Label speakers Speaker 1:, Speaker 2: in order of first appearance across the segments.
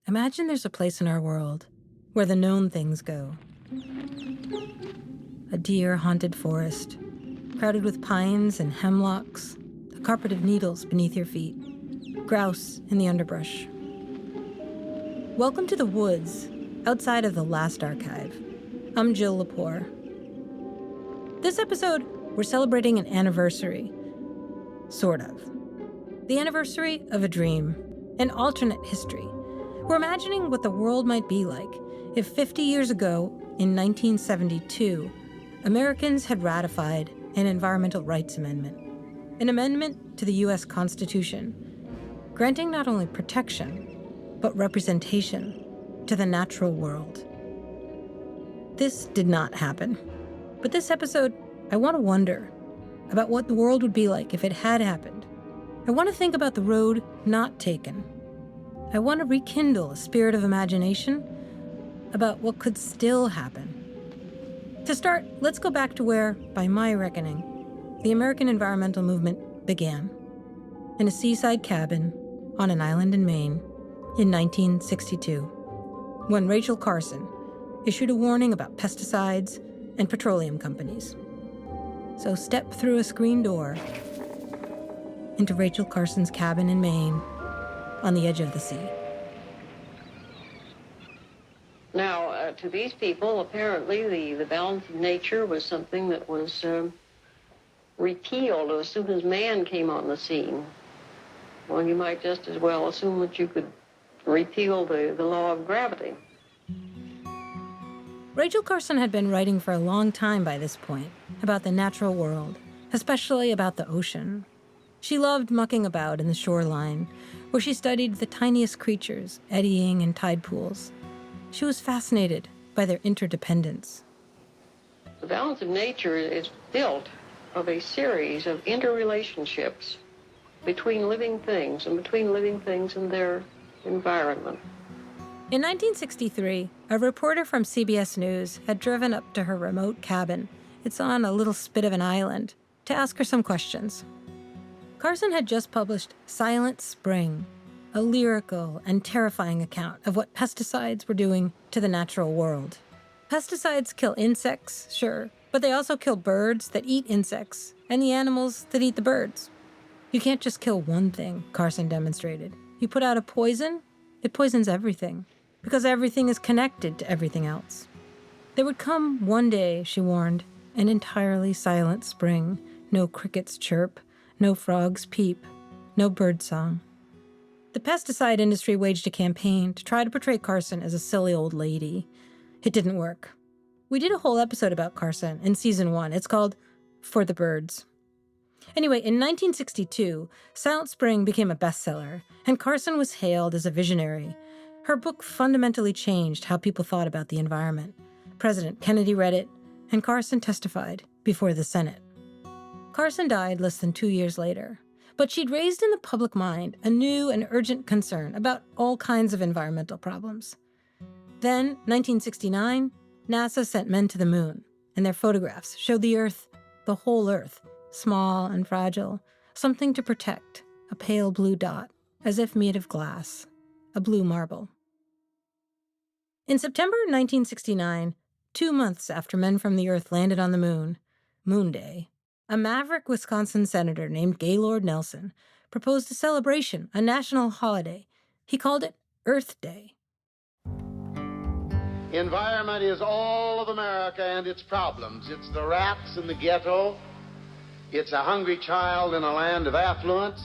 Speaker 1: Imagine there's a place in our world where the known things go. A deer-haunted forest, crowded with pines and hemlocks, a carpet of needles beneath your feet, grouse in the underbrush. Welcome to the woods, outside of the last archive. I'm Jill Lepore. This episode, we're celebrating an anniversary. Sort of. The anniversary of a dream, an alternate history. We're imagining what the world might be like if 50 years ago, in 1972, Americans had ratified an environmental rights amendment, an amendment to the U.S. Constitution, granting not only protection, but representation to the natural world. This did not happen. But this episode, I want to wonder about what the world would be like if it had happened. I want to think about the road not taken. I want to rekindle a spirit of imagination about what could still happen. To start, let's go back to where, by my reckoning, the American environmental movement began. In a seaside cabin on an island in Maine in 1962, when Rachel Carson issued a warning about pesticides and petroleum companies. So step through a screen door into Rachel Carson's cabin in Maine on the edge of the sea.
Speaker 2: Now, to these people, apparently the balance of nature was something that was repealed as soon as man came on the scene. Well, you might just as well assume that you could repeal the law of gravity.
Speaker 1: Rachel Carson had been writing for a long time by this point about the natural world, especially about the ocean. She loved mucking about in the shoreline, where she studied the tiniest creatures eddying in tide pools. She was fascinated by their interdependence.
Speaker 2: The balance of nature is built of a series of interrelationships between living things and between living things and their environment.
Speaker 1: In 1963, a reporter from CBS News had driven up to her remote cabin. It's on a little spit of an island, to ask her some questions. Carson had just published Silent Spring, a lyrical and terrifying account of what pesticides were doing to the natural world. Pesticides kill insects, sure, but they also kill birds that eat insects and the animals that eat the birds. You can't just kill one thing, Carson demonstrated. You put out a poison, it poisons everything, because everything is connected to everything else. There would come one day, she warned, an entirely silent spring, no crickets chirp, no frogs peep, no birdsong. The pesticide industry waged a campaign to try to portray Carson as a silly old lady. It didn't work. We did a whole episode about Carson in season 1. It's called For the Birds. Anyway, in 1962, Silent Spring became a bestseller, and Carson was hailed as a visionary. Her book fundamentally changed how people thought about the environment. President Kennedy read it, and Carson testified before the Senate. Carson died less than 2 years later, but she'd raised in the public mind a new and urgent concern about all kinds of environmental problems. Then, 1969, NASA sent men to the moon, and their photographs showed the Earth, the whole Earth, small and fragile, something to protect, a pale blue dot, as if made of glass, a blue marble. In September 1969, 2 months after men from the Earth landed on the moon, Moon Day, a maverick Wisconsin senator named Gaylord Nelson proposed a celebration, a national holiday. He called it Earth Day.
Speaker 3: Environment is all of America and its problems. It's the rats in the ghetto. It's a hungry child in a land of affluence.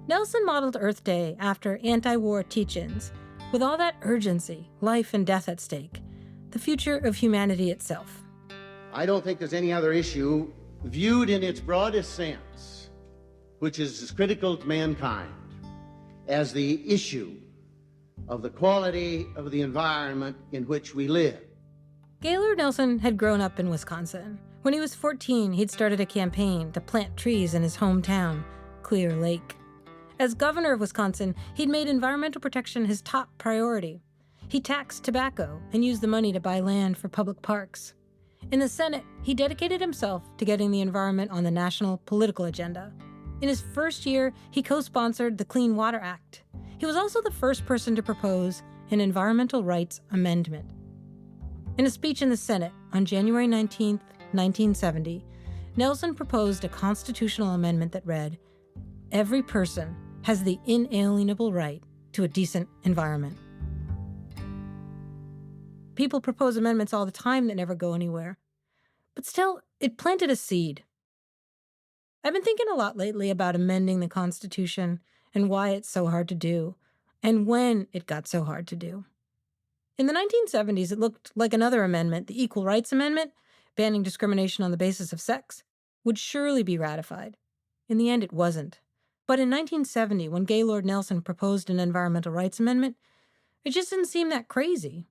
Speaker 1: Nelson modeled Earth Day after anti-war teach-ins, with all that urgency, life and death at stake, the future of humanity itself.
Speaker 4: I don't think there's any other issue viewed in its broadest sense, which is as critical to mankind as the issue of the quality of the environment in which we live.
Speaker 1: Gaylord Nelson had grown up in Wisconsin. When he was 14, he'd started a campaign to plant trees in his hometown, Clear Lake. As governor of Wisconsin, he'd made environmental protection his top priority. He taxed tobacco and used the money to buy land for public parks. In the Senate, he dedicated himself to getting the environment on the national political agenda. In his first year, he co-sponsored the Clean Water Act. He was also the first person to propose an environmental rights amendment. In a speech in the Senate on January 19, 1970, Nelson proposed a constitutional amendment that read, "Every person has the inalienable right to a decent environment." People propose amendments all the time that never go anywhere. But still, it planted a seed. I've been thinking a lot lately about amending the Constitution and why it's so hard to do, and when it got so hard to do. In the 1970s, it looked like another amendment, the Equal Rights Amendment, banning discrimination on the basis of sex, would surely be ratified. In the end, it wasn't. But in 1970, when Gaylord Nelson proposed an environmental rights amendment, it just didn't seem that crazy.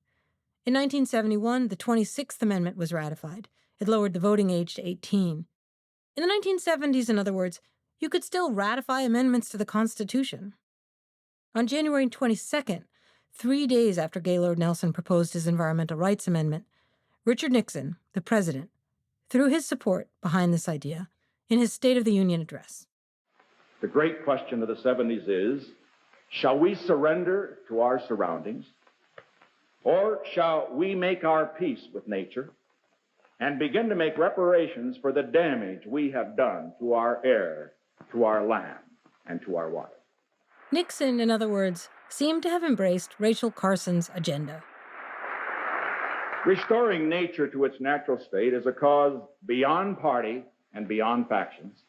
Speaker 1: In 1971, the 26th Amendment was ratified. It lowered the voting age to 18. In the 1970s, in other words, you could still ratify amendments to the Constitution. On January 22nd, 3 days after Gaylord Nelson proposed his environmental rights amendment, Richard Nixon, the president, threw his support behind this idea in his State of the Union address.
Speaker 5: The great question of the 70s is, shall we surrender to our surroundings, or shall we make our peace with nature and begin to make reparations for the damage we have done to our air, to our land, and to our water?
Speaker 1: Nixon, in other words, seemed to have embraced Rachel Carson's agenda.
Speaker 5: Restoring nature to its natural state is a cause beyond party and beyond factions.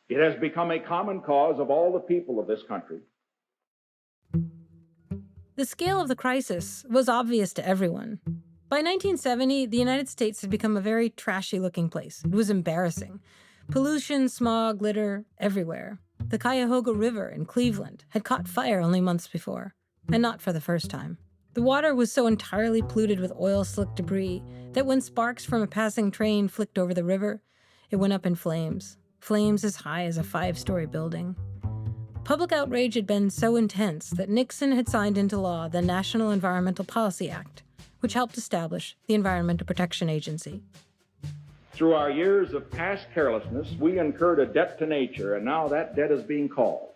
Speaker 5: It has become a common cause of all the people of this country.
Speaker 1: The scale of the crisis was obvious to everyone. By 1970, the United States had become a very trashy-looking place. It was embarrassing. Pollution, smog, litter, everywhere. The Cuyahoga River in Cleveland had caught fire only months before, and not for the first time. The water was so entirely polluted with oil-slick debris that when sparks from a passing train flicked over the river, it went up in flames as high as a 5-story building. Public outrage had been so intense that Nixon had signed into law the National Environmental Policy Act, which helped establish the Environmental Protection Agency.
Speaker 5: Through our years of past carelessness, we incurred a debt to nature, and now that debt is being called.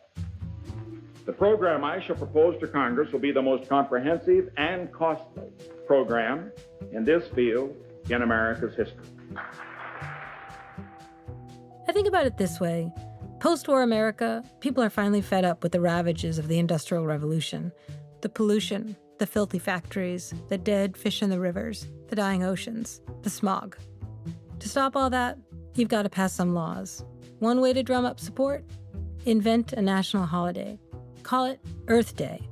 Speaker 5: The program I shall propose to Congress will be the most comprehensive and costly program in this field in America's history.
Speaker 1: I think about it this way. Post-war America, people are finally fed up with the ravages of the Industrial Revolution. The pollution, the filthy factories, the dead fish in the rivers, the dying oceans, the smog. To stop all that, you've got to pass some laws. One way to drum up support? Invent a national holiday. Call it Earth Day.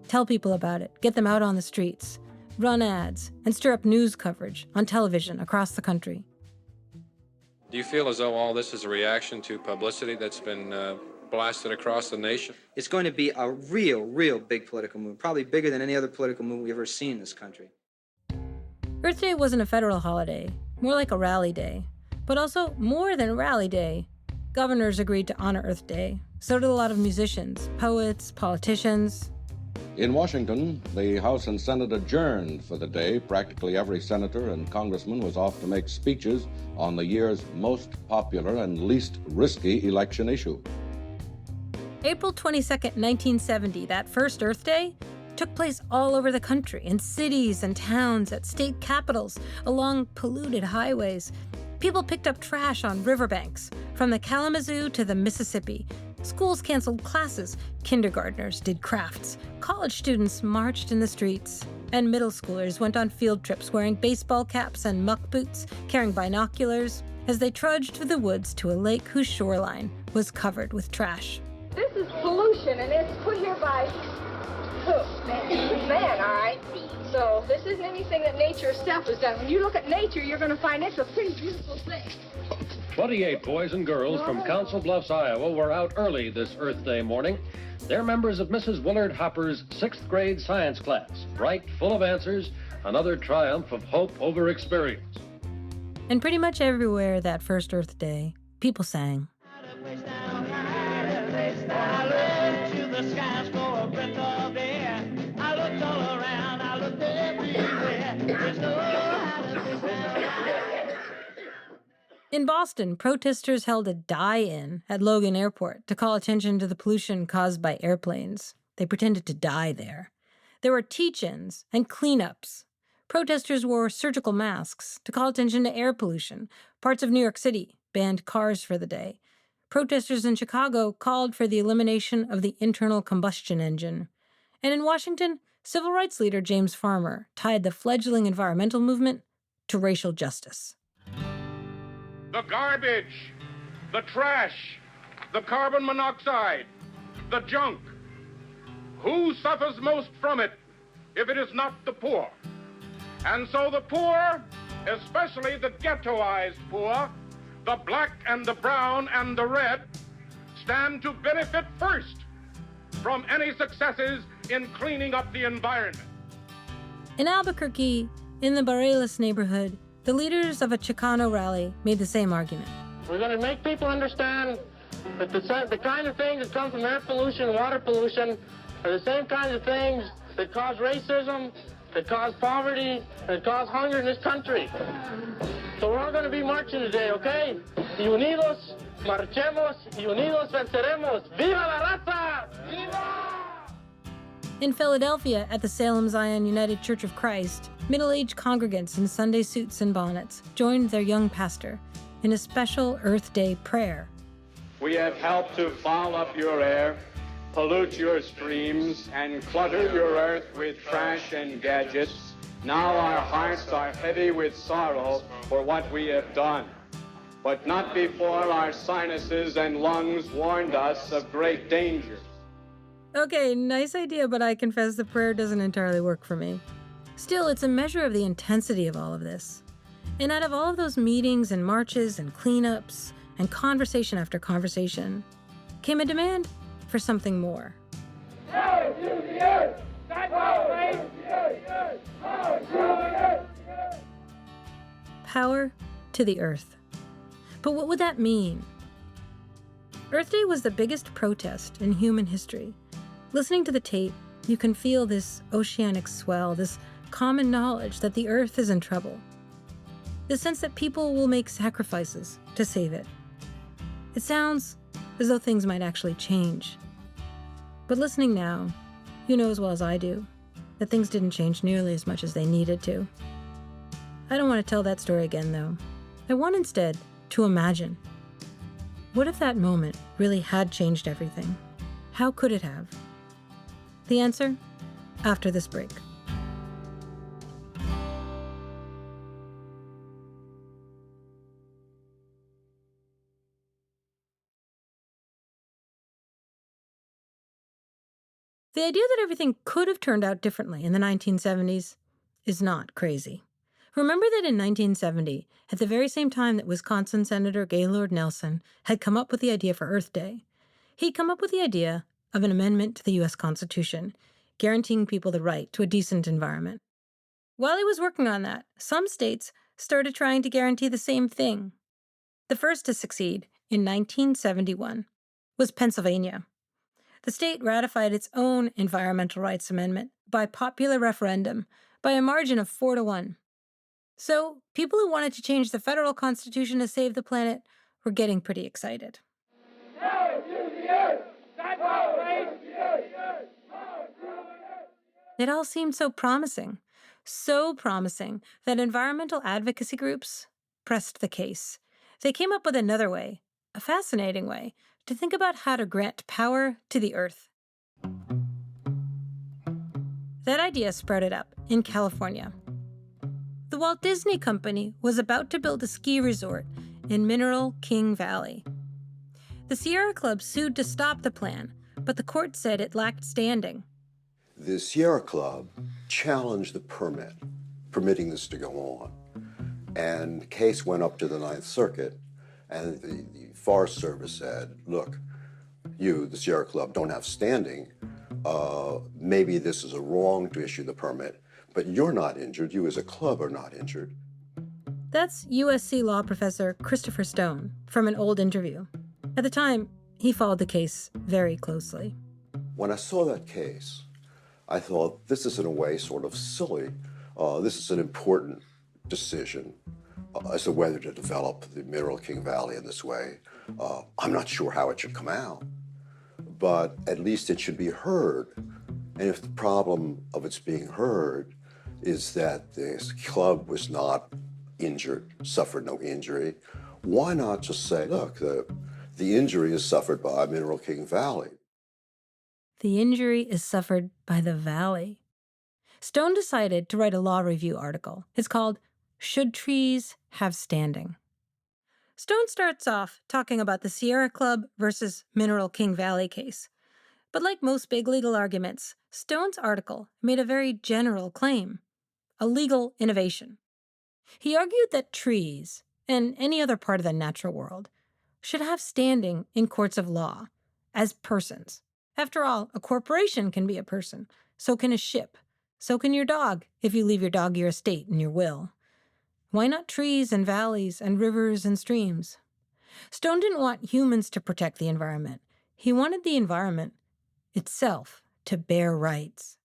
Speaker 1: Tell people about it. Get them out on the streets. Run ads and stir up news coverage on television across the country.
Speaker 6: Do you feel as though all this is a reaction to publicity that's been blasted across the nation?
Speaker 7: It's going to be a real big political movement, probably bigger than any other political movement we've ever seen in this country.
Speaker 1: Earth Day wasn't a federal holiday, more like a rally day. But also, more than a rally day, governors agreed to honor Earth Day. So did a lot of musicians, poets, politicians.
Speaker 8: In Washington, the House and Senate adjourned for the day. Practically every senator and congressman was off to make speeches on the year's most popular and least risky election issue.
Speaker 1: April 22nd, 1970, that first Earth Day, took place all over the country, in cities and towns, at state capitals, along polluted highways. People picked up trash on riverbanks, from the Kalamazoo to the Mississippi. Schools canceled classes, kindergartners did crafts, college students marched in the streets, and middle schoolers went on field trips wearing baseball caps and muck boots, carrying binoculars, as they trudged through the woods to a lake whose shoreline was covered with trash.
Speaker 9: This is pollution, and it's put here by who? Man, all right? So this isn't anything that nature itself has done. When you look at nature, you're going to find it's a pretty beautiful thing.
Speaker 10: 28 boys and girls from Council Bluffs, Iowa were out early this Earth Day morning. They're members of Mrs. Willard Hopper's 6th grade science class. Bright, full of answers, another triumph of hope over experience.
Speaker 1: And pretty much everywhere that first Earth Day, people sang. In Boston, protesters held a die-in at Logan Airport to call attention to the pollution caused by airplanes. They pretended to die there. There were teach-ins and cleanups. Protesters wore surgical masks to call attention to air pollution. Parts of New York City banned cars for the day. Protesters in Chicago called for the elimination of the internal combustion engine. And in Washington, civil rights leader James Farmer tied the fledgling environmental movement to racial justice.
Speaker 5: The garbage, the trash, the carbon monoxide, the junk. Who suffers most from it if it is not the poor? And so the poor, especially the ghettoized poor, the black and the brown and the red, stand to benefit first from any successes in cleaning up the environment.
Speaker 1: In Albuquerque, in the Bareilles neighborhood, the leaders of a Chicano rally made the same argument.
Speaker 11: We're going to make people understand that the kind of things that come from air pollution and water pollution are the same kinds of things that cause racism, that cause poverty, that cause hunger in this country. So we're all going to be marching today, okay? Unidos, marchemos, y unidos venceremos. ¡Viva la raza! ¡Viva!
Speaker 1: In Philadelphia, at the Salem Zion United Church of Christ, middle-aged congregants in Sunday suits and bonnets joined their young pastor in a special Earth Day prayer.
Speaker 12: We have helped to foul up your air, pollute your streams, and clutter your earth with trash and gadgets. Now our hearts are heavy with sorrow for what we have done, but not before our sinuses and lungs warned us of great danger.
Speaker 1: Okay, nice idea, but I confess the prayer doesn't entirely work for me. Still, it's a measure of the intensity of all of this. And out of all of those meetings and marches and cleanups and conversation after conversation, came a demand for something more.
Speaker 11: Power to the earth! Power to the earth! Power to the earth!
Speaker 1: Power to the earth. But what would that mean? Earth Day was the biggest protest in human history. Listening to the tape, you can feel this oceanic swell, this common knowledge that the earth is in trouble. The sense that people will make sacrifices to save it. It sounds as though things might actually change. But listening now, you know as well as I do that things didn't change nearly as much as they needed to. I don't want to tell that story again, though. I want instead to imagine. What if that moment really had changed everything? How could it have? The answer, after this break. The idea that everything could have turned out differently in the 1970s is not crazy. Remember that in 1970, at the very same time that Wisconsin Senator Gaylord Nelson had come up with the idea for Earth Day, he'd come up with the idea of an amendment to the U.S. Constitution, guaranteeing people the right to a decent environment. While he was working on that, some states started trying to guarantee the same thing. The first to succeed, in 1971, was Pennsylvania. The state ratified its own environmental rights amendment by popular referendum by a margin of 4-1. So, people who wanted to change the federal constitution to save the planet were getting pretty excited.
Speaker 11: Power to the earth! Power to the earth! Power to the earth!
Speaker 1: It all seemed so promising that environmental advocacy groups pressed the case. They came up with another way, a fascinating way, to think about how to grant power to the earth. That idea sprouted up in California. The Walt Disney Company was about to build a ski resort in Mineral King Valley. The Sierra Club sued to stop the plan, but the court said it lacked standing.
Speaker 13: The Sierra Club challenged the permit, permitting this to go on. And the case went up to the Ninth Circuit, and the Forest Service said, look, you, the Sierra Club, don't have standing. Maybe this is a wrong to issue the permit, but you're not injured. You as a club are not injured.
Speaker 1: That's USC law professor Christopher Stone from an old interview. At the time, he followed the case very closely.
Speaker 13: When I saw that case, I thought, this is in a way sort of silly. This is an important decision as to whether to develop the Mineral King Valley in this way. I'm not sure how it should come out, but at least it should be heard And if the problem of its being heard is that this club was not injured, suffered no injury, why not just say, look, the injury is suffered by Mineral King Valley?
Speaker 1: The injury is suffered by the valley. Stone decided to write a law review article. It's called Should Trees Have Standing? Stone starts off talking about the Sierra Club versus Mineral King Valley case. But like most big legal arguments, Stone's article made a very general claim, a legal innovation. He argued that trees, and any other part of the natural world, should have standing in courts of law as persons. After all, a corporation can be a person. So can a ship. So can your dog, if you leave your dog your estate in your will. Why not trees and valleys and rivers and streams? Stone didn't want humans to protect the environment. He wanted the environment itself to bear rights.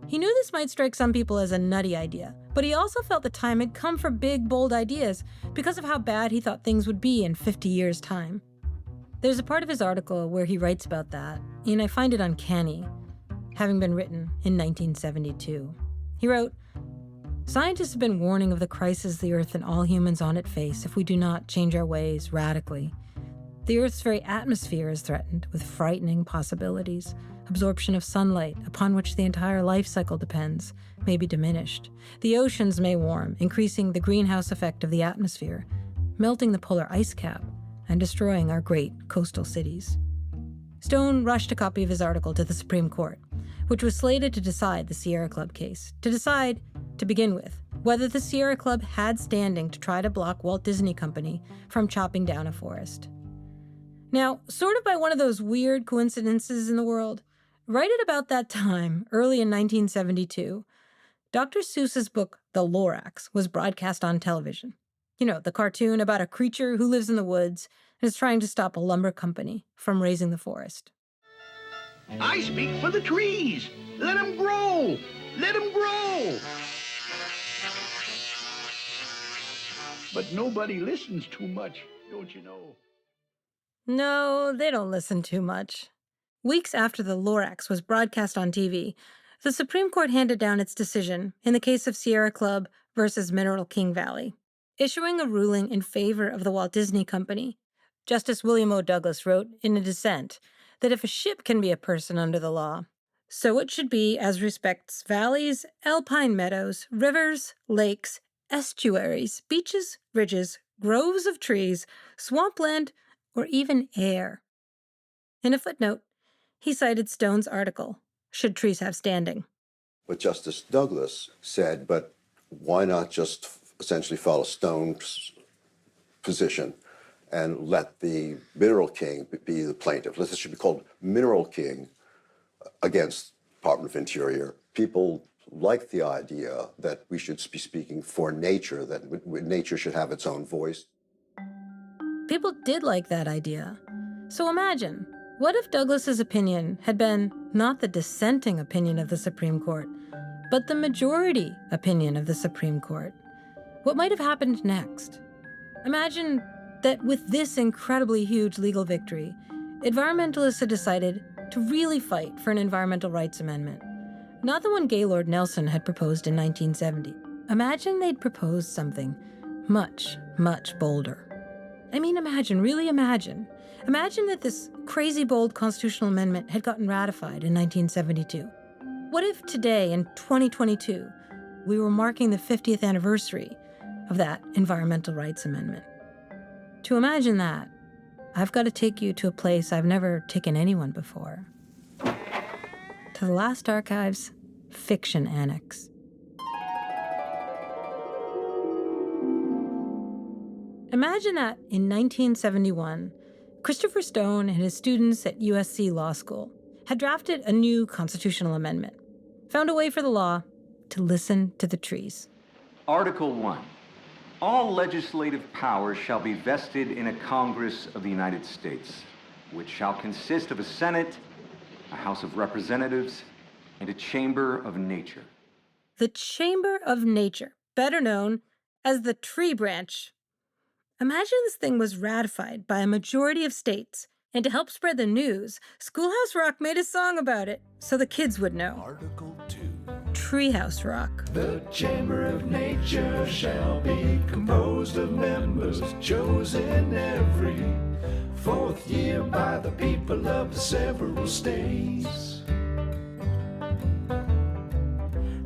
Speaker 1: He knew this might strike some people as a nutty idea, but he also felt the time had come for big, bold ideas because of how bad he thought things would be in 50 years' time. There's a part of his article where he writes about that, and I find it uncanny, having been written in 1972. He wrote, "Scientists have been warning of the crisis the Earth and all humans on it face if we do not change our ways radically. The Earth's very atmosphere is threatened with frightening possibilities. Absorption of sunlight, upon which the entire life cycle depends, may be diminished. The oceans may warm, increasing the greenhouse effect of the atmosphere, melting the polar ice cap, and destroying our great coastal cities." Stone rushed a copy of his article to the Supreme Court, which was slated to decide the Sierra Club case, to decide, to begin with, whether the Sierra Club had standing to try to block Walt Disney Company from chopping down a forest. Now, sort of by one of those weird coincidences in the world, right at about that time, early in 1972, Dr. Seuss's book, The Lorax, was broadcast on television. You know, the cartoon about a creature who lives in the woods and is trying to stop a lumber company from raising the forest.
Speaker 14: I speak for the trees. Let them grow. Let them grow. But nobody listens too much, don't you know?
Speaker 1: No, they don't listen too much. Weeks after the Lorax was broadcast on TV, the Supreme Court handed down its decision in the case of Sierra Club versus Mineral King Valley, issuing a ruling in favor of the Walt Disney Company. Justice William O. Douglas wrote in a dissent that if a ship can be a person under the law, so it should be as respects valleys, alpine meadows, rivers, lakes, estuaries, beaches, ridges, groves of trees, swampland, or even air. In a footnote, he cited Stone's article, Should Trees Have Standing?
Speaker 13: But Justice Douglas said, but why not just essentially follow Stone's position and let the Mineral King be the plaintiff? This should be called Mineral King against Department of Interior. People like the idea that we should be speaking for nature, that nature should have its own voice.
Speaker 1: People did like that idea. So imagine, what if Douglas's opinion had been not the dissenting opinion of the Supreme Court, but the majority opinion of the Supreme Court? What might have happened next? Imagine that with this incredibly huge legal victory, environmentalists had decided to really fight for an environmental rights amendment. Not the one Gaylord Nelson had proposed in 1970. Imagine they'd proposed something much, much bolder. I mean, imagine, really imagine. Imagine that this crazy bold constitutional amendment had gotten ratified in 1972. What if today, in 2022, we were marking the 50th anniversary of that environmental rights amendment? To imagine that, I've got to take you to a place I've never taken anyone before. To the Last Archives Fiction Annex. Imagine that in 1971, Christopher Stone and his students at USC Law School had drafted a new constitutional amendment, found a way for the law to listen to the trees.
Speaker 15: Article 1. All legislative powers shall be vested in a Congress of the United States, which shall consist of a Senate, a House of Representatives, and a Chamber of Nature.
Speaker 1: The Chamber of Nature, better known as the tree branch. Imagine this thing was ratified by a majority of states And to help spread the news, Schoolhouse Rock made a song about it so the kids would know.
Speaker 16: Article 2.
Speaker 1: Treehouse Rock.
Speaker 16: The Chamber of Nature shall be composed of members chosen every fourth year by the people of the several states.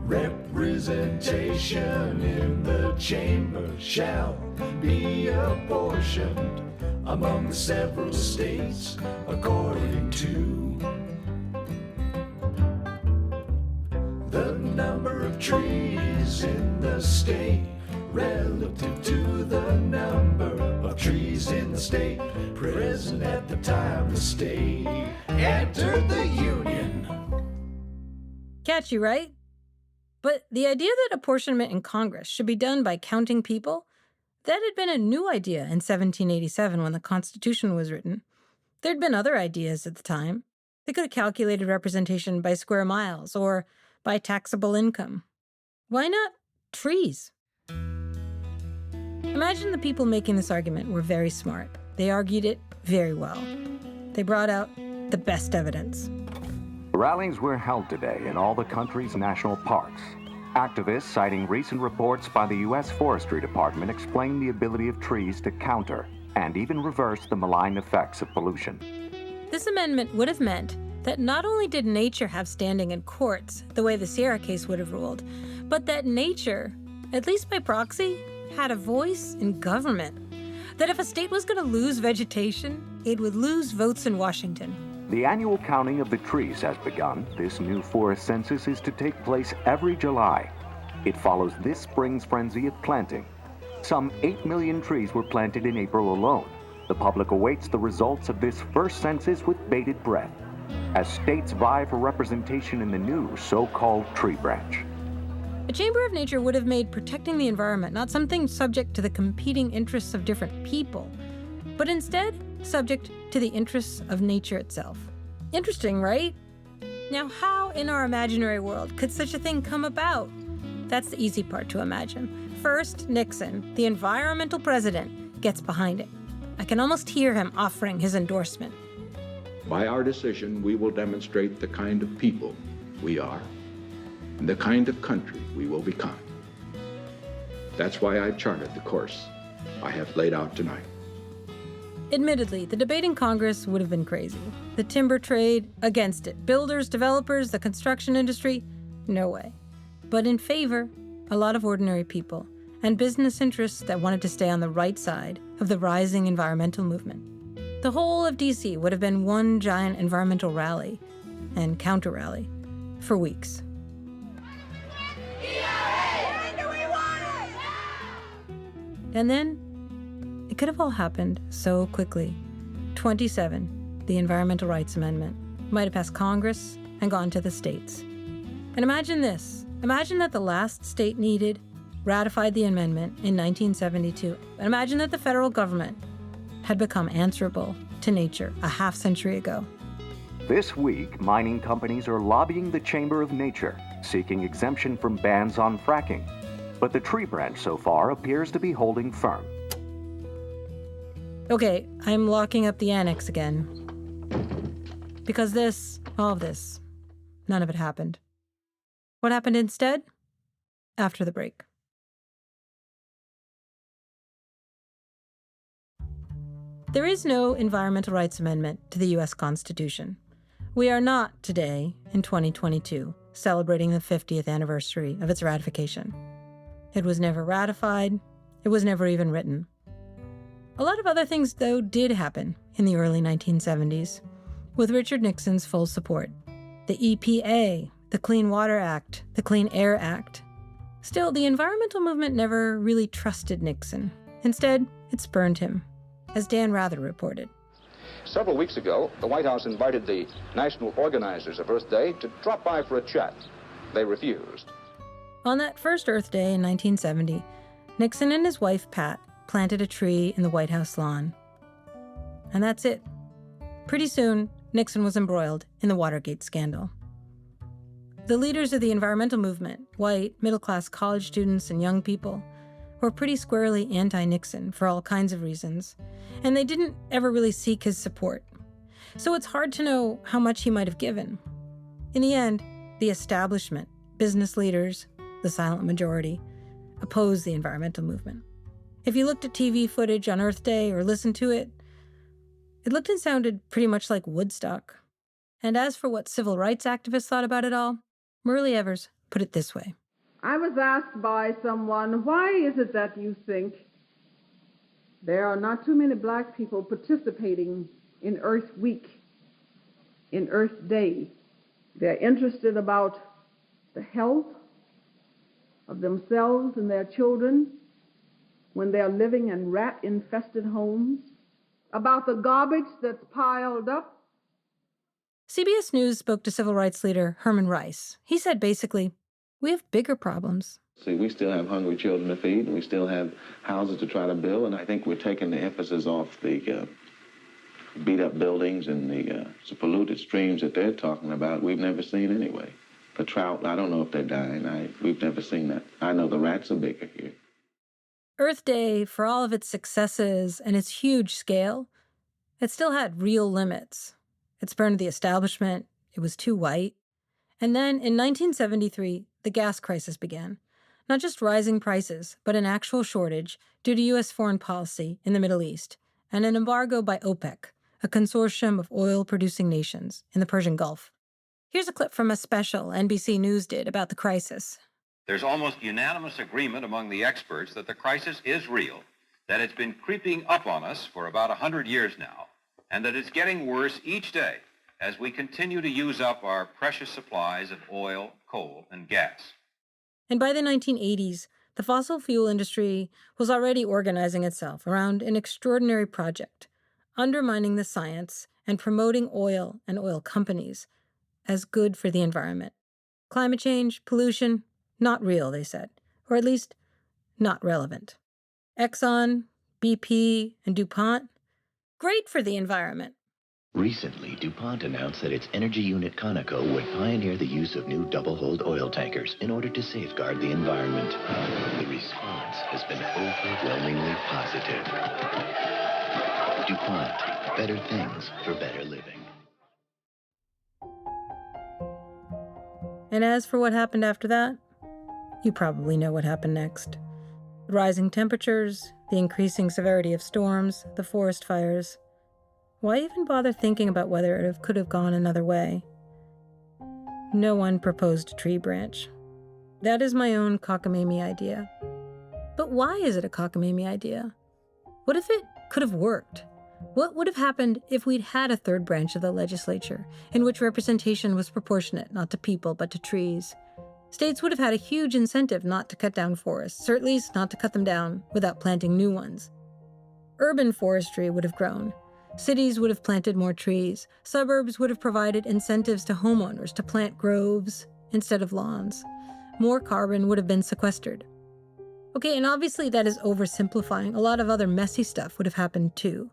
Speaker 16: Representation in the chamber shall be apportioned among the several states according to the number of trees in the state relative to the number of trees in the state present at the time the state entered the union.
Speaker 1: Catchy, right? But the idea that apportionment in Congress should be done by counting people, that had been a new idea in 1787 when the Constitution was written. There'd been other ideas at the time. They could have calculated representation by square miles or by taxable income. Why not trees? Imagine the people making this argument were very smart. They argued it very well. They brought out the best evidence.
Speaker 15: Rallies were held today in all the country's national parks. Activists citing recent reports by the U.S. Forestry Department explain the ability of trees to counter and even reverse the malign effects of pollution.
Speaker 1: This amendment would have meant that not only did nature have standing in courts, the way the Sierra case would have ruled, but that nature, at least by proxy, had a voice in government. That if a state was going to lose vegetation, it would lose votes in Washington.
Speaker 15: The annual counting of the trees has begun. This new forest census is to take place every July. It follows this spring's frenzy of planting. Some 8 million trees were planted in April alone. The public awaits the results of this first census with bated breath, as states vie for representation in the new so-called tree branch.
Speaker 1: A Chamber of Nature would have made protecting the environment not something subject to the competing interests of different people, but instead subject to the interests of nature itself. Interesting, right? Now, how in our imaginary world could such a thing come about? That's the easy part to imagine. First, Nixon, the environmental president, gets behind it. I can almost hear him offering his endorsement.
Speaker 17: By our decision, we will demonstrate the kind of people we are and the kind of country we will become. That's why I've charted the course I have laid out tonight.
Speaker 1: Admittedly, the debate in Congress would have been crazy. The timber trade, against it. Builders, developers, the construction industry, no way. But in favor, a lot of ordinary people and business interests that wanted to stay on the right side of the rising environmental movement. The whole of D.C. would have been one giant environmental rally and counter-rally for weeks. And then, it could have all happened so quickly. 27, the Environmental Rights Amendment, might have passed Congress and gone to the states. And imagine this. Imagine that the last state needed ratified the amendment in 1972. And imagine that the federal government had become answerable to nature a half-century ago.
Speaker 15: This week, mining companies are lobbying the Chamber of Nature, seeking exemption from bans on fracking. But the tree branch so far appears to be holding firm.
Speaker 1: Okay, I'm locking up the annex again. Because all of this, none of it happened. What happened instead? After the break. There is no Environmental Rights Amendment to the U.S. Constitution. We are not today, in 2022, celebrating the 50th anniversary of its ratification. It was never ratified. It was never even written. A lot of other things, though, did happen in the early 1970s, with Richard Nixon's full support. The EPA, the Clean Water Act, the Clean Air Act. Still, the environmental movement never really trusted Nixon. Instead, it spurned him, as Dan Rather reported.
Speaker 18: Several weeks ago, the White House invited the national organizers of Earth Day to drop by for a chat. They refused.
Speaker 1: On that first Earth Day in 1970, Nixon and his wife, Pat, planted a tree in the White House lawn. And that's it. Pretty soon, Nixon was embroiled in the Watergate scandal. The leaders of the environmental movement, white, middle-class college students and young people, were pretty squarely anti-Nixon for all kinds of reasons, and they didn't ever really seek his support. So it's hard to know how much he might have given. In the end, the establishment, business leaders, the silent majority, opposed the environmental movement. If you looked at TV footage on Earth Day or listened to it, it looked and sounded pretty much like Woodstock. And as for what civil rights activists thought about it all, Myrlie Evers put it this way.
Speaker 19: I was asked by someone, why is it that you think there are not too many black people participating in Earth Week, in Earth Day? They're interested about the health of themselves and their children when they're living in rat-infested homes, about the garbage that's piled up.
Speaker 1: CBS News spoke to civil rights leader Herman Rice. He said basically, we have bigger problems.
Speaker 20: See, we still have hungry children to feed, and we still have houses to try to build, and I think we're taking the emphasis off the beat-up buildings and the polluted streams that they're talking about we've never seen anyway. The trout, I don't know if they're dying. We've never seen that. I know the rats are bigger here.
Speaker 1: Earth Day, for all of its successes and its huge scale, it still had real limits. It spurned the establishment, it was too white. And then in 1973, the gas crisis began. Not just rising prices, but an actual shortage due to U.S. foreign policy in the Middle East and an embargo by OPEC, a consortium of oil-producing nations in the Persian Gulf. Here's a clip from a special NBC News did about the crisis.
Speaker 21: There's almost unanimous agreement among the experts that the crisis is real, that it's been creeping up on us for about 100 years now, and that it's getting worse each day as we continue to use up our precious supplies of oil, coal, and gas.
Speaker 1: And by the 1980s, the fossil fuel industry was already organizing itself around an extraordinary project, undermining the science and promoting oil and oil companies as good for the environment. Climate change, pollution, not real, they said, or at least not relevant. Exxon, BP, and DuPont, great for the environment.
Speaker 22: Recently, DuPont announced that its energy unit Conoco would pioneer the use of new double-hulled oil tankers in order to safeguard the environment. The response has been overwhelmingly positive. DuPont, better things for better living.
Speaker 1: And as for what happened after that, you probably know what happened next. The rising temperatures, the increasing severity of storms, the forest fires. Why even bother thinking about whether it could have gone another way? No one proposed a tree branch. That is my own cockamamie idea. But why is it a cockamamie idea? What if it could have worked? What would have happened if we'd had a third branch of the legislature, in which representation was proportionate not to people but to trees? States would have had a huge incentive not to cut down forests, or at least not to cut them down without planting new ones. Urban forestry would have grown. Cities would have planted more trees. Suburbs would have provided incentives to homeowners to plant groves instead of lawns. More carbon would have been sequestered. Okay, and obviously that is oversimplifying. A lot of other messy stuff would have happened too.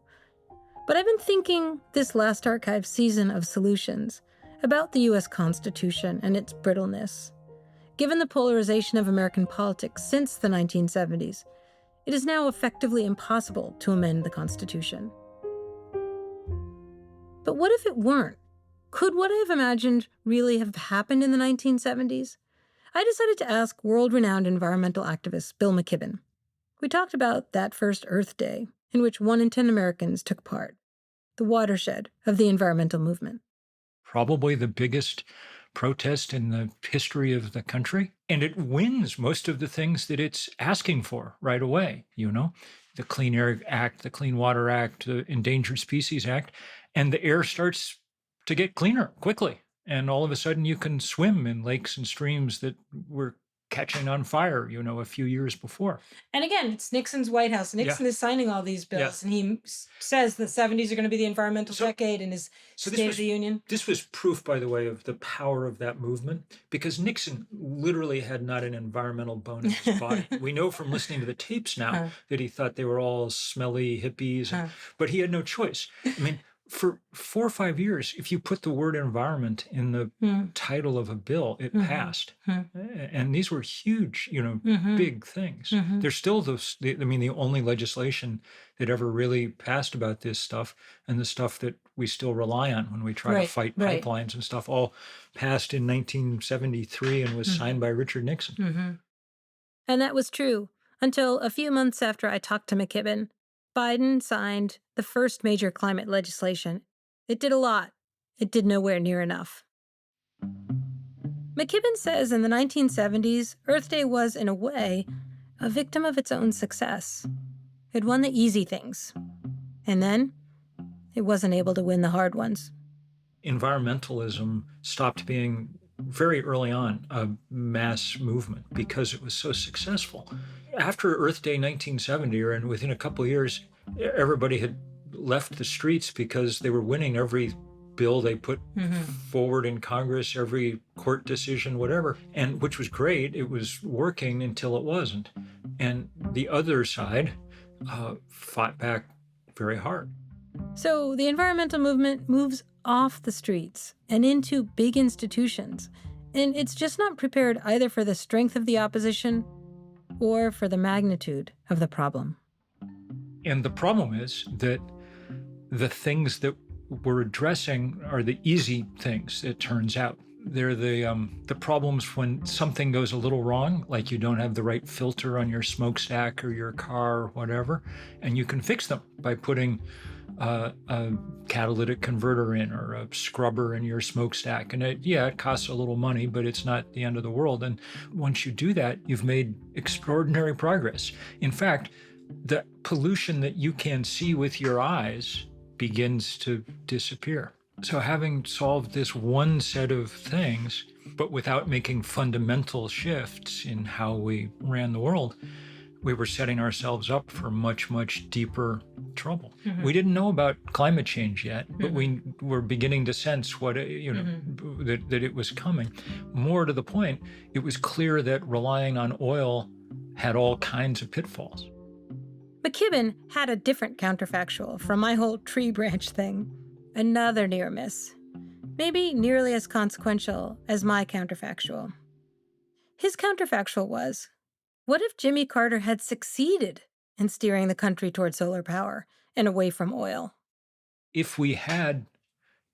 Speaker 1: But I've been thinking this last archive season of Solutions about the U.S. Constitution and its brittleness. Given the polarization of American politics since the 1970s, it is now effectively impossible to amend the Constitution. But what if it weren't? Could what I've imagined really have happened in the 1970s? I decided to ask world-renowned environmental activist Bill McKibben. We talked about that first Earth Day, in which 1 in 10 Americans took part, the watershed of the environmental movement.
Speaker 23: Probably the biggest protest in the history of the country. And it wins most of the things that it's asking for right away, the Clean Air Act, the Clean Water Act, the Endangered Species Act, and the air starts to get cleaner quickly. And all of a sudden you can swim in lakes and streams that were catching on fire, a few years before.
Speaker 1: And again, it's Nixon's White House. Nixon is signing all these bills, and he says the 70s are going to be the environmental decade in his State of the Union.
Speaker 23: This was proof, by the way, of the power of that movement, because Nixon literally had not an environmental bone in his body. We know from listening to the tapes now that he thought they were all smelly hippies, but he had no choice. I mean, for 4 or 5 years, if you put the word environment in the title of a bill, it passed. And these were huge, big things. There's still the only legislation that ever really passed about this stuff, and the stuff that we still rely on when we try to fight pipelines and stuff, all passed in 1973 and was signed by Richard Nixon.
Speaker 1: And that was true until a few months after I talked to McKibben. Biden signed the first major climate legislation. It did a lot. It did nowhere near enough. McKibben says in the 1970s, Earth Day was, in a way, a victim of its own success. It won the easy things. And then, it wasn't able to win the hard ones.
Speaker 23: Environmentalism stopped being, very early on, a mass movement because it was so successful. After Earth Day 1970, and within a couple of years, everybody had left the streets because they were winning every bill they put forward in Congress, every court decision, whatever, and which was great. It was working until it wasn't. And the other side fought back very hard.
Speaker 1: So the environmental movement moves off the streets and into big institutions. And it's just not prepared either for the strength of the opposition or for the magnitude of the problem.
Speaker 23: And the problem is that the things that we're addressing are the easy things, it turns out. They're the problems when something goes a little wrong, like you don't have the right filter on your smokestack or your car or whatever, and you can fix them by putting a catalytic converter in or a scrubber in your smokestack. And it costs a little money, but it's not the end of the world. And once you do that, you've made extraordinary progress. In fact, the pollution that you can see with your eyes begins to disappear. So having solved this one set of things, but without making fundamental shifts in how we ran the world, we were setting ourselves up for much, much deeper trouble. We didn't know about climate change yet, but we were beginning to sense what, that it was coming. More to the point, it was clear that relying on oil had all kinds of pitfalls.
Speaker 1: McKibben had a different counterfactual from my whole tree branch thing. Another near miss. Maybe nearly as consequential as my counterfactual. His counterfactual was, what if Jimmy Carter had succeeded in steering the country toward solar power and away from oil?
Speaker 23: If we had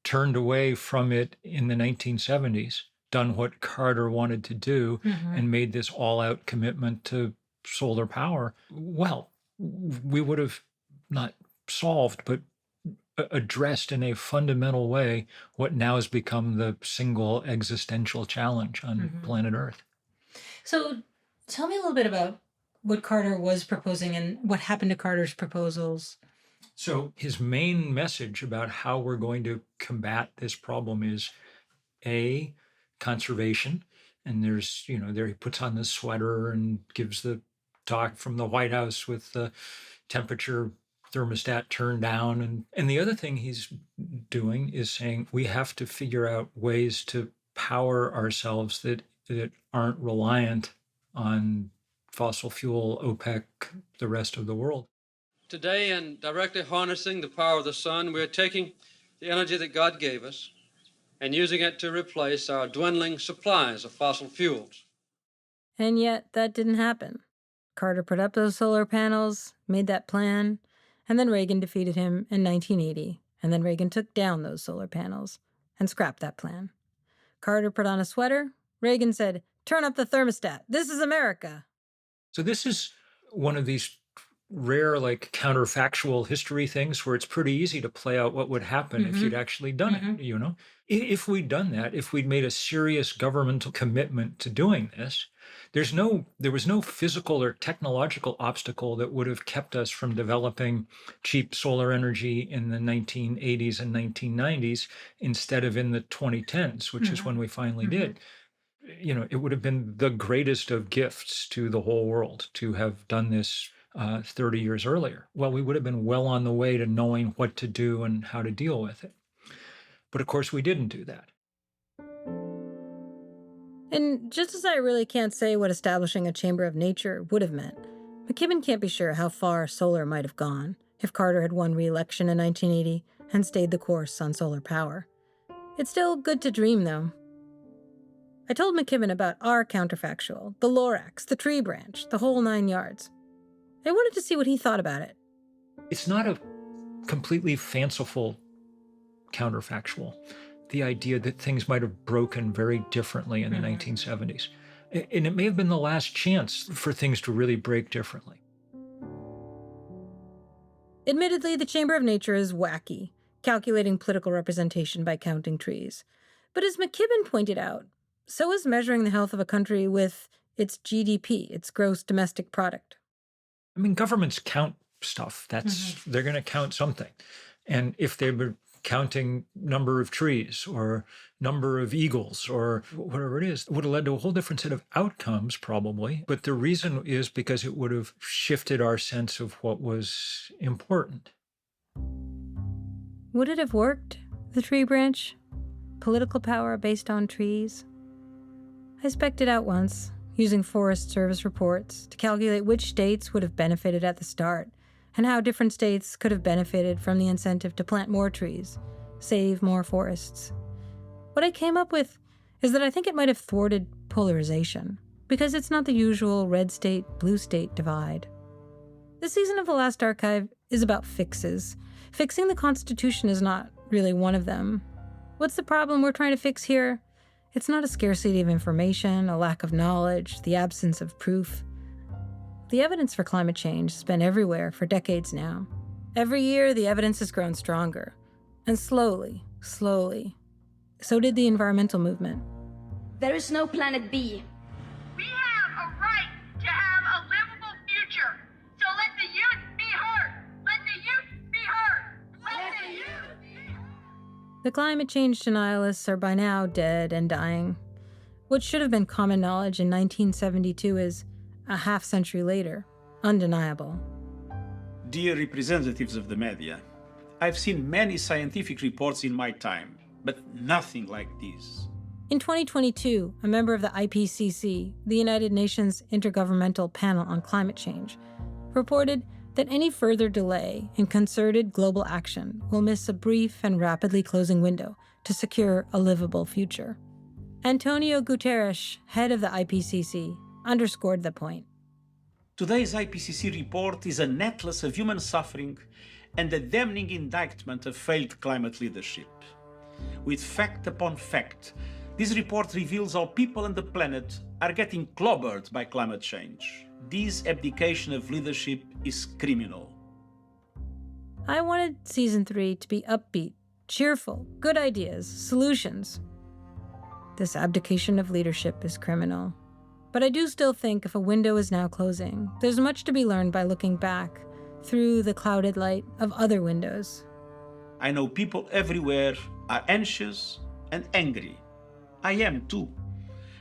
Speaker 23: turned away from it in the 1970s, done what Carter wanted to do, and made this all-out commitment to solar power, well, we would have not solved, but addressed in a fundamental way what now has become the single existential challenge on planet Earth.
Speaker 1: So tell me a little bit about what Carter was proposing and what happened to Carter's proposals.
Speaker 23: So his main message about how we're going to combat this problem is A, conservation. And there's, there he puts on this sweater and gives the talk from the White House with the temperature thermostat turned down. And the other thing he's doing is saying we have to figure out ways to power ourselves that aren't reliant on fossil fuel, OPEC, the rest of the world.
Speaker 2: Today, in directly harnessing the power of the sun, we're taking the energy that God gave us and using it to replace our dwindling supplies of fossil fuels.
Speaker 1: And yet, that didn't happen. Carter put up those solar panels, made that plan, and then Reagan defeated him in 1980. And then Reagan took down those solar panels and scrapped that plan. Carter put on a sweater. Reagan said, "Turn up the thermostat. This is America."
Speaker 23: So this is one of these rare, counterfactual history things where it's pretty easy to play out what would happen if you'd actually done it, If we'd done that, if we'd made a serious governmental commitment to doing this, there was no physical or technological obstacle that would have kept us from developing cheap solar energy in the 1980s and 1990s instead of in the 2010s, which is when we finally did. It would have been the greatest of gifts to the whole world to have done this 30 years earlier. Well, we would have been well on the way to knowing what to do and how to deal with it. But of course, we didn't do that.
Speaker 1: And just as I really can't say what establishing a chamber of nature would have meant, McKibben can't be sure how far solar might have gone if Carter had won re-election in 1980 and stayed the course on solar power. It's still good to dream, though. I told McKibben about our counterfactual, the Lorax, the tree branch, the whole 9 yards. I wanted to see what he thought about it.
Speaker 23: It's not a completely fanciful counterfactual, the idea that things might have broken very differently in the 1970s. And it may have been the last chance for things to really break differently.
Speaker 1: Admittedly, the Chamber of Nature is wacky, calculating political representation by counting trees. But as McKibben pointed out, so is measuring the health of a country with its GDP, its gross domestic product.
Speaker 23: I mean, governments count stuff. They're going to count something. And if they were counting number of trees or number of eagles or whatever it is, it would have led to a whole different set of outcomes probably. But the reason is because it would have shifted our sense of what was important.
Speaker 1: Would it have worked, the tree branch? Political power based on trees? I spec'd it out once, using Forest Service reports to calculate which states would have benefited at the start, and how different states could have benefited from the incentive to plant more trees, save more forests. What I came up with is that I think it might have thwarted polarization, because it's not the usual red state, blue state divide. This season of The Last Archive is about fixes. Fixing the Constitution is not really one of them. What's the problem we're trying to fix here? It's not a scarcity of information, a lack of knowledge, the absence of proof. The evidence for climate change has been everywhere for decades now. Every year, the evidence has grown stronger. And slowly, so did the environmental movement.
Speaker 3: There is no planet B.
Speaker 4: We have a right to have a livable future. So let the youth be heard. Let the youth be heard. Let the youth be heard.
Speaker 1: The climate change denialists are by now dead and dying. What should have been common knowledge in 1972 is, a half-century later, undeniable.
Speaker 6: Dear representatives of the media, I've seen many scientific reports in my time, but nothing like this.
Speaker 1: In 2022, a member of the IPCC, the United Nations Intergovernmental Panel on Climate Change, reported that any further delay in concerted global action will miss a brief and rapidly closing window to secure a livable future. Antonio Guterres, head of the IPCC, underscored the point.
Speaker 6: Today's IPCC report is an atlas of human suffering and a damning indictment of failed climate leadership. With fact upon fact, this report reveals how people and the planet are getting clobbered by climate change. This abdication of leadership is criminal.
Speaker 1: I wanted season 3 to be upbeat, cheerful, good ideas, solutions. This abdication of leadership is criminal. But I do still think if a window is now closing, there's much to be learned by looking back through the clouded light of other windows.
Speaker 6: I know people everywhere are anxious and angry. I am too.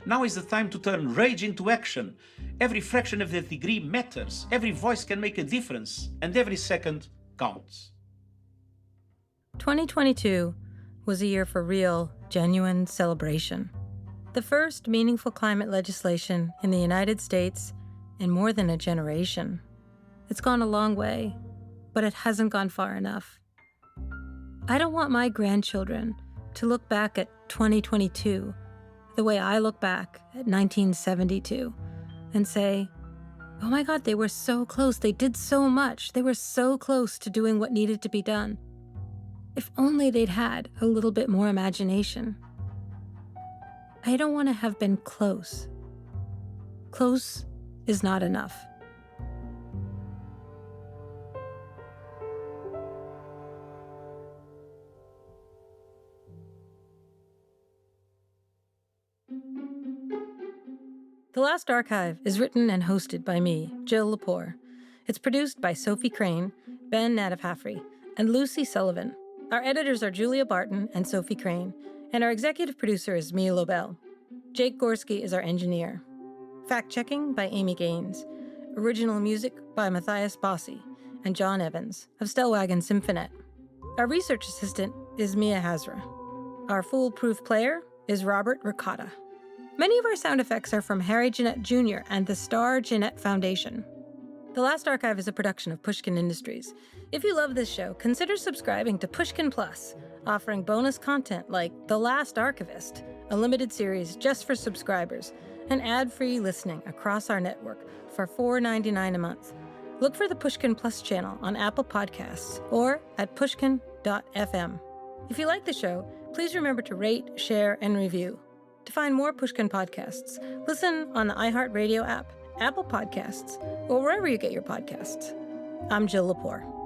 Speaker 6: Now is the time to turn rage into action. Every fraction of a degree matters. Every voice can make a difference, and every second counts.
Speaker 1: 2022 was a year for real, genuine celebration. The first meaningful climate legislation in the United States in more than a generation. It's gone a long way, but it hasn't gone far enough. I don't want my grandchildren to look back at 2022 the way I look back at 1972 and say, oh my God, they were so close, they did so much, they were so close to doing what needed to be done. If only they'd had a little bit more imagination. I don't want to have been close. Close is not enough. The Last Archive is written and hosted by me, Jill Lepore. It's produced by Sophie Crane, Ben Nadafafri, and Lucy Sullivan. Our editors are Julia Barton and Sophie Crane, and our executive producer is Mia Lobel. Jake Gorski is our engineer. Fact-checking by Amy Gaines. Original music by Matthias Bossi and John Evans of Stellwagen Symphonet. Our research assistant is Mia Hazra. Our foolproof player is Robert Ricotta. Many of our sound effects are from Harry Jeanette Jr. and the Star Jeanette Foundation. The Last Archive is a production of Pushkin Industries. If you love this show, consider subscribing to Pushkin Plus, offering bonus content like The Last Archivist, a limited series just for subscribers, and ad-free listening across our network for $4.99 a month. Look for the Pushkin Plus channel on Apple Podcasts or at pushkin.fm. If you like the show, please remember to rate, share, and review. To find more Pushkin podcasts, listen on the iHeartRadio app, Apple Podcasts, or wherever you get your podcasts. I'm Jill Lepore.